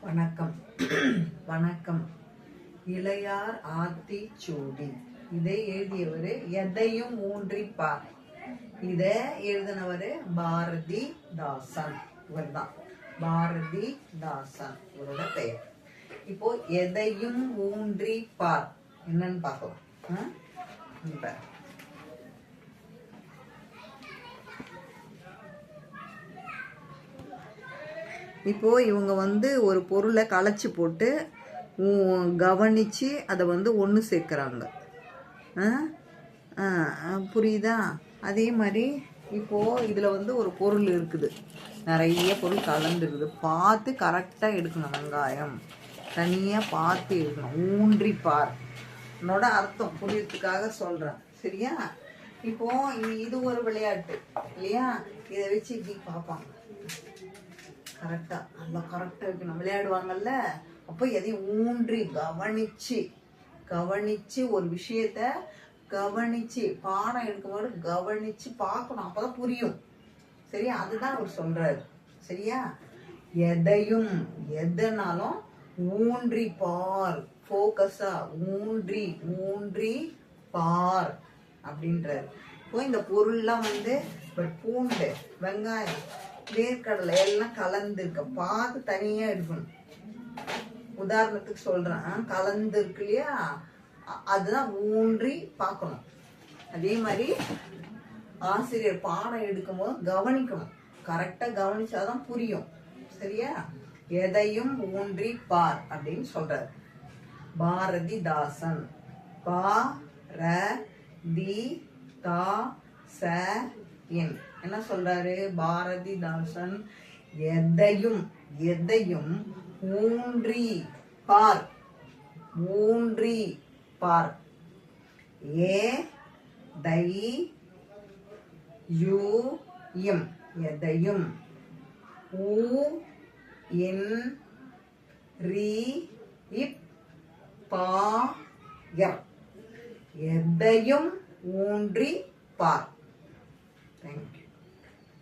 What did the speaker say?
வணக்கம். வணக்கம். இளையார் ஆத்திச்சூடி. இதை எழுதியவர் எதையும் ஊன்றிப்பார். இதை எழுதினவர் பாரதிதாசன். இவர்தான் பாரதிதாசன் இவரோட பெயர். இப்போ எதையும் ஊன்றிப்பார் என்னன்னு பார்க்கலாம். இப்போ இவங்க ஒரு பொருளை களைச்சி போட்டு கவனிச்சு அதை ஒன்று சேர்க்குறாங்க. புரியுதா? அதே மாதிரி இப்போ இதுல ஒரு பொருள் இருக்குது, நிறைய பொருள் கலந்துருக்குது. பார்த்து கரெக்டாக எடுக்கணும். வெங்காயம் தனியா பார்த்து எடுக்கணும். ஊன்றிப்பார் என்னோட அர்த்தம் புரியறதுக்காக சொல்றேன். சரியா? இப்போ இது ஒரு விளையாட்டு இல்லையா? இதை வச்சு இப்படி பார்ப்பாங்க. கரெக்டா நல்லா கரெக்டா இருக்கணும். விளையாடுவாங்கல்ல, அப்போ எதையும் ஊன்றி கவனிச்சு ஒரு விஷயத்த கவனிச்சு பாடம் எடுக்கும்போது கவனிச்சு பார்க்கணும். அப்பதான் புரியும். சரியா? அதுதான் அவர் சொல்றாரு. சரியா? எதையும் எதனாலும் ஊன்றி பார், போக்கஸா ஊன்றி பார் அப்படின்றாரு. இப்போ இந்த பொருள்லாம் பூண்டு, வெங்காயம், வேர்க்கடலை எல்லாம் கலந்து இருக்க பார்த்து தனியா எடுக்கணும். உதாரணத்துக்கு சொல்றேன், கலந்து இருக்கு இல்லையா, அதுதான் ஊன்றி பார்க்கணும். அதே மாதிரி ஆசிரியர் பாடம் எடுக்கும் போது கவனிக்கணும். கரெக்டா கவனிச்சாதான் புரியும். சரியா? எதையும் ஊன்றி பார் அப்படின்னு சொல்றாரு பாரதிதாசன். என்ன சொல்றாரு பாரதிதாசன்? எதையும் ஊன்றி பார். எதையும் எதையும் ஊன்றி பார்.